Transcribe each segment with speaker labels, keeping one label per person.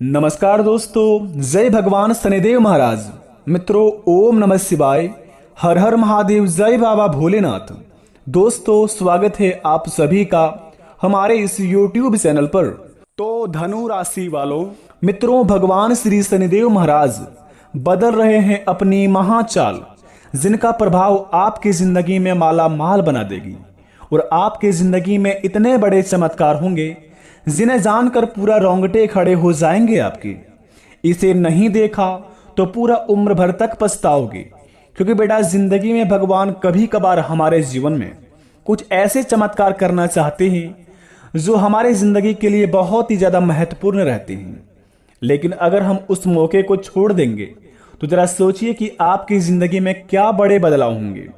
Speaker 1: नमस्कार दोस्तों, जय भगवान शनिदेव महाराज। मित्रों, ओम नमः शिवाय, हर हर महादेव, जय बाबा भोलेनाथ। दोस्तों, स्वागत है आप सभी का हमारे इस YouTube चैनल पर। तो धनु राशि वालों, मित्रों, भगवान श्री शनिदेव महाराज बदल रहे हैं अपनी महाचाल, जिनका प्रभाव आपकी जिंदगी में माला माल बना देगी और आपके जिंदगी में इतने बड़े चमत्कार होंगे जिन्हें जानकर पूरा रोंगटे खड़े हो जाएंगे आपके। इसे नहीं देखा तो पूरा उम्र भर तक पछताओगे, क्योंकि बेटा जिंदगी में भगवान कभी कभार हमारे जीवन में कुछ ऐसे चमत्कार करना चाहते हैं जो हमारे जिंदगी के लिए बहुत ही ज्यादा महत्वपूर्ण रहते हैं। लेकिन अगर हम उस मौके को छोड़ देंगे तो जरा सोचिए कि आपकी जिंदगी में क्या बड़े बदलाव होंगे।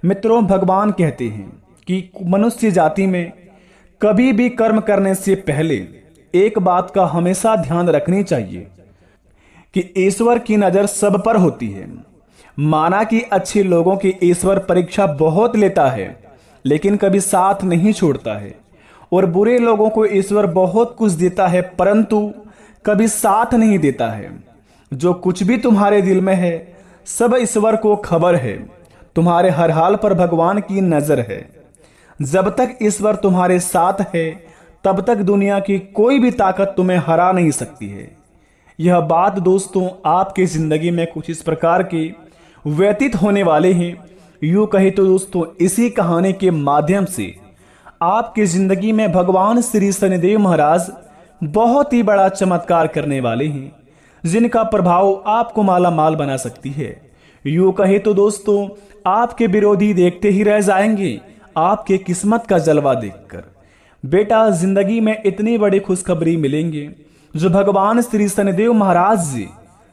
Speaker 1: मित्रों, भगवान कहते हैं कि मनुष्य जाति में कभी भी कर्म करने से पहले एक बात का हमेशा ध्यान रखनी चाहिए कि ईश्वर की नजर सब पर होती है। माना कि अच्छे लोगों की ईश्वर परीक्षा बहुत लेता है लेकिन कभी साथ नहीं छोड़ता है, और बुरे लोगों को ईश्वर बहुत कुछ देता है परंतु कभी साथ नहीं देता है। जो कुछ भी तुम्हारे दिल में है सब ईश्वर को खबर है। तुम्हारे हर हाल पर भगवान की नजर है। जब तक ईश्वर तुम्हारे साथ है तब तक दुनिया की कोई भी ताकत तुम्हें हरा नहीं सकती है। यह बात दोस्तों आपकी जिंदगी में कुछ इस प्रकार के व्यतीत होने वाले हैं। यूं कहे तो दोस्तों, इसी कहानी के माध्यम से आपकी जिंदगी में भगवान श्री शनिदेव महाराज बहुत ही बड़ा चमत्कार करने वाले हैं, जिनका प्रभाव आपको माला माल बना सकती है। यूं कहे तो दोस्तों, आपके विरोधी देखते ही रह जाएंगे आपके किस्मत का जलवा देखकर। बेटा, जिंदगी में इतनी बड़ी खुशखबरी मिलेंगे जो भगवान श्री शनिदेव महाराज जी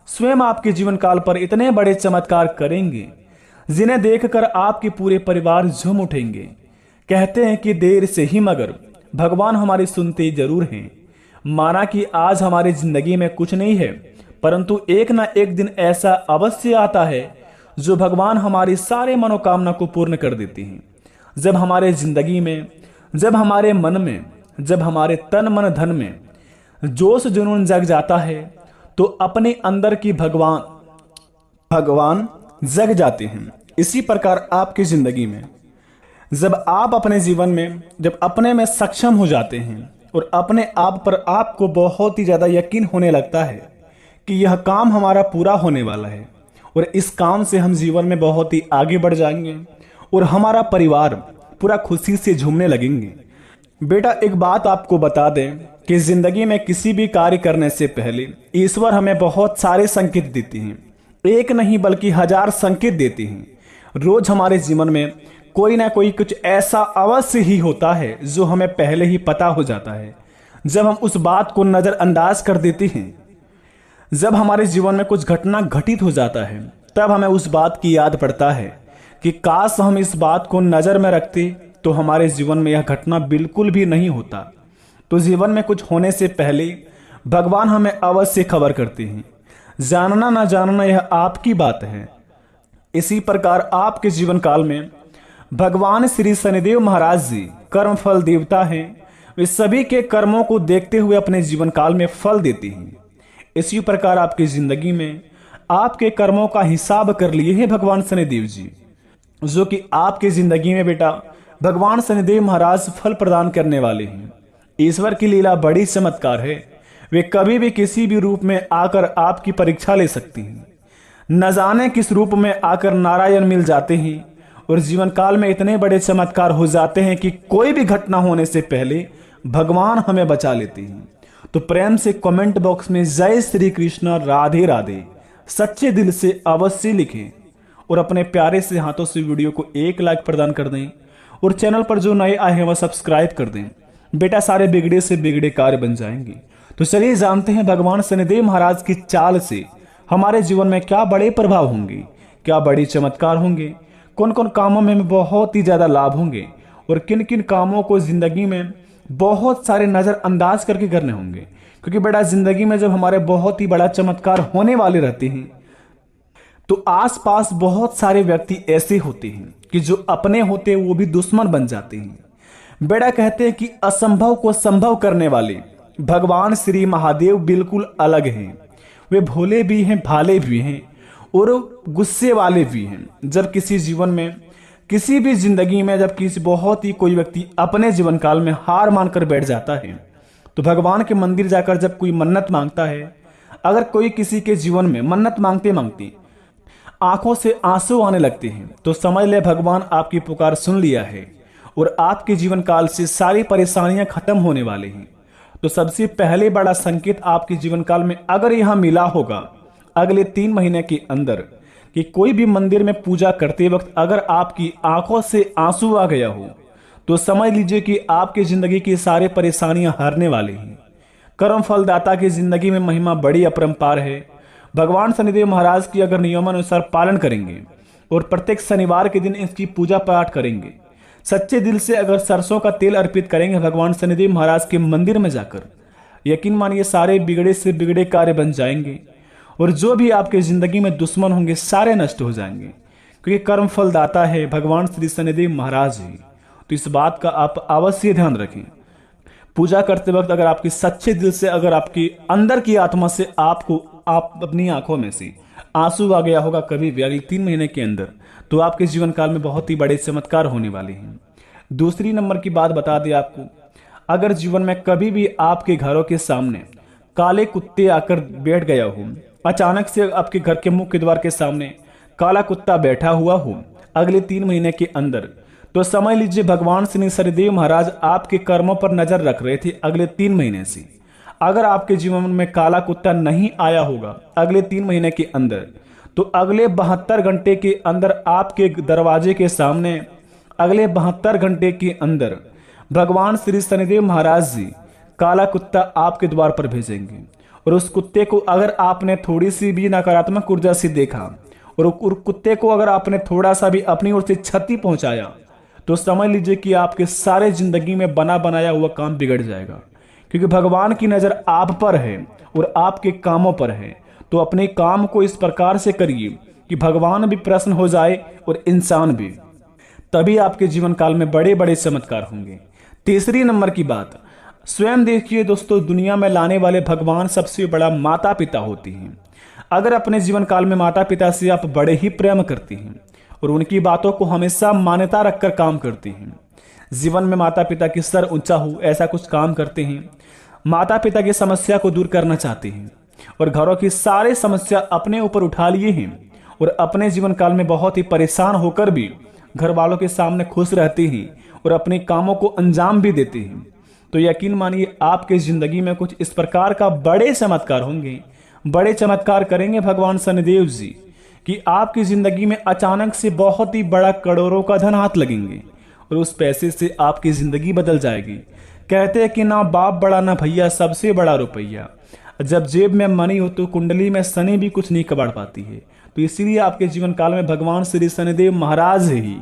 Speaker 1: स्वयं आपके जीवन काल पर इतने बड़े चमत्कार करेंगे जिन्हें देखकर आपके पूरे परिवार झूम उठेंगे। कहते हैं कि देर से ही मगर भगवान हमारी सुनते जरूर हैं। माना कि आज हमारी जिंदगी में कुछ नहीं है परंतु एक ना एक दिन ऐसा अवश्य आता है जो भगवान हमारी सारे मनोकामना को पूर्ण कर देते हैं। जब हमारे जिंदगी में, जब हमारे मन में, जब हमारे तन मन धन में जोश जुनून जग जाता है तो अपने अंदर की भगवान जग जाते हैं। इसी प्रकार आपकी जिंदगी में जब आप अपने जीवन में जब अपने में सक्षम हो जाते हैं और अपने आप पर आपको बहुत ही ज्यादा यकीन होने लगता है कि यह काम हमारा पूरा होने वाला है और इस काम से हम जीवन में बहुत ही आगे बढ़ जाएंगे और हमारा परिवार पूरा खुशी से झूमने लगेंगे। बेटा, एक बात आपको बता दें कि जिंदगी में किसी भी कार्य करने से पहले ईश्वर हमें बहुत सारे संकेत देते हैं। एक नहीं बल्कि 1000 संकेत देते हैं। रोज हमारे जीवन में कोई ना कोई कुछ ऐसा अवश्य ही होता है जो हमें पहले ही पता हो जाता है। जब हम उस बात को नजरअंदाज कर देते हैं, जब हमारे जीवन में कुछ घटना घटित हो जाता है, तब हमें उस बात की याद पड़ता है कि काश हम इस बात को नजर में रखते तो हमारे जीवन में यह घटना बिल्कुल भी नहीं होता। तो जीवन में कुछ होने से पहले भगवान हमें अवश्य खबर करते हैं। जानना ना जानना यह आपकी बात है। इसी प्रकार आपके जीवन काल में भगवान श्री शनिदेव महाराज जी कर्म फल देवता हैं। वे सभी के कर्मों को देखते हुए अपने जीवन काल में फल देते हैं। इसी प्रकार आपकी जिंदगी में आपके कर्मों का हिसाब कर लिए हैं भगवान शनिदेव जी, जो कि आपकी जिंदगी में बेटा भगवान शनिदेव महाराज फल प्रदान करने वाले हैं। ईश्वर की लीला बड़ी चमत्कार है। वे कभी भी किसी भी रूप में आकर आपकी परीक्षा ले सकती हैं। न जाने किस रूप में आकर नारायण मिल जाते हैं और जीवन काल में इतने बड़े चमत्कार हो जाते हैं कि कोई भी घटना होने से पहले भगवान हमें बचा लेते हैं। तो प्रेम से कमेंट बॉक्स में जय श्री कृष्ण, राधे राधे सच्चे दिल से अवश्य लिखें और अपने प्यारे से हाथों से वीडियो को एक लाइक प्रदान कर दें और चैनल पर जो नए आए हैं वह सब्सक्राइब कर दें। बेटा, सारे बिगड़े से बिगड़े कार्य बन जाएंगे। तो चलिए जानते हैं भगवान शनिदेव महाराज की चाल से हमारे जीवन में क्या बड़े प्रभाव होंगे, क्या बड़े चमत्कार होंगे, कौन कौन कामों में बहुत ही ज्यादा लाभ होंगे और किन किन कामों को जिंदगी में बहुत सारे नजरअंदाज करके करने होंगे। क्योंकि बेटा, जिंदगी में जब हमारे बहुत ही बड़ा चमत्कार होने वाले रहते हैं तो आसपास बहुत सारे व्यक्ति ऐसे होते हैं कि जो अपने होते वो भी दुश्मन बन जाते हैं। बेटा, कहते हैं कि असंभव को संभव करने वाले भगवान श्री महादेव बिल्कुल अलग हैं। वे भोले भी हैं, भाले भी हैं और गुस्से वाले भी हैं। जब किसी जीवन में, किसी भी जिंदगी में जब किसी बहुत ही कोई व्यक्ति अपने जीवन काल में हार मानकर बैठ जाता है, तो भगवान के मंदिर जाकर जब कोई मन्नत मांगता है, अगर कोई किसी के जीवन में मन्नत मांगते मांगते आंखों से आंसू आने लगते हैं, तो समझ ले भगवान आपकी पुकार सुन लिया है और आपके जीवन काल से सारी परेशानियां खत्म होने वाले हैं। तो सबसे पहले बड़ा संकेत आपके जीवन काल में अगर यहां मिला होगा अगले 3 महीने के अंदर, कि कोई भी मंदिर में पूजा करते वक्त अगर आपकी आंखों से आंसू आ गया हो, तो समझ लीजिए कि आपकी जिंदगी की सारी परेशानियां हारने वाली हैं। कर्म फलदाता की जिंदगी में महिमा बड़ी अपरंपार है। भगवान शनिदेव महाराज की अगर नियमानुसार पालन करेंगे और प्रत्येक शनिवार के दिन इसकी पूजा पाठ करेंगे, सच्चे दिल से अगर सरसों का तेल अर्पित करेंगे भगवान शनिदेव महाराज के मंदिर में जाकर, यकीन मानिए सारे बिगड़े से बिगड़े कार्य बन जाएंगे और जो भी आपके जिंदगी में दुश्मन होंगे सारे नष्ट हो जाएंगे, क्योंकि कर्म फलदाता है भगवान श्री शनिदेव महाराज ही। तो इस बात का आप अवश्य ध्यान रखें। पूजा करते वक्त अगर आपकी सच्चे दिल से, अगर आपकी अंदर की आत्मा से आप अपनी आंखों में से आंसू आ गया होगा कभी भी अगले 3 महीने के अंदर, तो आपके जीवन काल में बहुत ही बड़े चमत्कार होने वाले हैं। दूसरी नंबर की बात बता दें आपको, अगर जीवन में कभी भी आपके घरों के सामने काले कुत्ते आकर बैठ गया हो, अचानक से आपके घर के मुख्य द्वार के सामने काला कुत्ता बैठा हुआ हो अगले 3 महीने के अंदर, तो समझ लीजिए भगवान श्री शनिदेव महाराज आपके कर्मों पर नजर रख रहे थे अगले 3 महीने से। अगर आपके जीवन में काला कुत्ता नहीं आया होगा अगले 3 महीने के अंदर, तो अगले 72 घंटे के अंदर आपके दरवाजे के सामने, अगले 72 घंटे के अंदर भगवान श्री शनिदेव महाराज जी काला कुत्ता आपके द्वार पर भेजेंगे। और उस कुत्ते को अगर आपने थोड़ी सी भी नकारात्मक ऊर्जा से देखा और कुत्ते को अगर आपने थोड़ा सा भी अपनी ओर से क्षति पहुंचाया, तो समझ लीजिए कि आपके सारे जिंदगी में बना बनाया हुआ काम बिगड़ जाएगा, क्योंकि भगवान की नजर आप पर है और आपके कामों पर है। तो अपने काम को इस प्रकार से करिए कि भगवान भी प्रसन्न हो जाए और इंसान भी, तभी आपके जीवन काल में बड़े बड़े चमत्कार होंगे। तीसरी नंबर की बात, स्वयं देखिए दोस्तों, दुनिया में लाने वाले भगवान सबसे बड़ा माता पिता होती हैं। अगर अपने जीवन काल में माता पिता से आप बड़े ही प्रेम करते हैं और उनकी बातों को हमेशा मान्यता रखकर काम करते हैं, जीवन में माता पिता की सर ऊंचा हो ऐसा कुछ काम करते हैं, माता पिता की समस्या को दूर करना चाहते हैं और घरों की सारी समस्या अपने ऊपर उठा लिए हैं और अपने जीवन काल में बहुत ही परेशान होकर भी घर वालों के सामने खुश रहते हैं और अपने कामों को अंजाम भी देते हैं, तो यकीन मानिए आपके जिंदगी में कुछ इस प्रकार का बड़े चमत्कार होंगे, बड़े चमत्कार करेंगे भगवान शनिदेव जी, कि आपकी जिंदगी में अचानक से बहुत ही बड़ा करोड़ों का धन हाथ लगेंगे और उस पैसे से आपकी जिंदगी बदल जाएगी। कहते हैं कि ना बाप बड़ा ना भैया, सबसे बड़ा रुपया। जब जेब में मनी हो तो कुंडली में शनि भी कुछ नहीं कबाड़ पाती है। तो इसीलिए आपके जीवन काल में भगवान श्री शनिदेव महाराज ही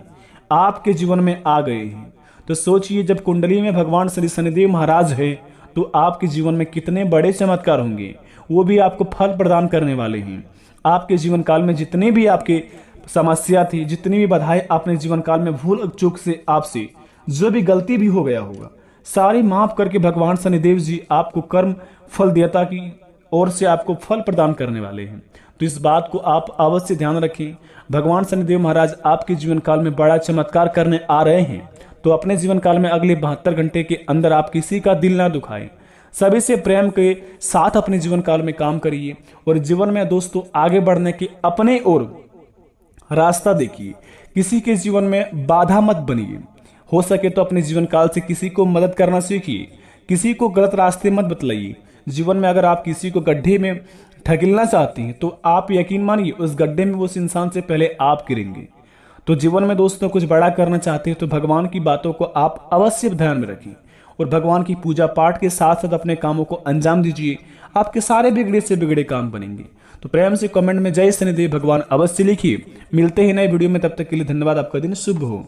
Speaker 1: आपके जीवन में आ गए हैं। तो सोचिए, जब कुंडली में भगवान श्री शनिदेव महाराज है तो आपके जीवन में कितने बड़े चमत्कार होंगे, वो भी आपको फल प्रदान करने वाले हैं। आपके जीवन काल में जितने भी आपके समस्या थी, जितनी भी बाधाएं आपने जीवन काल में भूल चूक से आपसे जो भी गलती भी हो गया होगा, सारी माफ करके भगवान शनिदेव जी आपको कर्म फल देवता की ओर से आपको फल प्रदान करने वाले हैं। तो इस बात को आप अवश्य ध्यान रखें। भगवान शनिदेव महाराज आपके जीवन काल में बड़ा चमत्कार करने आ रहे हैं। तो अपने जीवन काल में अगले 72 घंटे के अंदर आप किसी का दिल ना दुखाएं, सभी से प्रेम के साथ अपने जीवन काल में काम करिए और जीवन में दोस्तों आगे बढ़ने के अपने ओर रास्ता देखिए। किसी के जीवन में बाधा मत बनिए। हो सके तो अपने जीवन काल से किसी को मदद करना सीखिए, किसी को गलत रास्ते मत बतलाइए। जीवन में अगर आप किसी को गड्ढे में ढकेलना चाहती हैं तो आप यकीन मानिए उस गड्ढे में उस इंसान से पहले आप गिरेंगे। तो जीवन में दोस्तों कुछ बड़ा करना चाहते हैं तो भगवान की बातों को आप अवश्य ध्यान में रखें और भगवान की पूजा पाठ के साथ साथ अपने कामों को अंजाम दीजिए। आपके सारे बिगड़े से बिगड़े काम बनेंगे। तो प्रेम से कमेंट में जय शनिदेव भगवान अवश्य लिखिए। मिलते हैं नए वीडियो में, तब तक के लिए धन्यवाद। आपका दिन शुभ हो।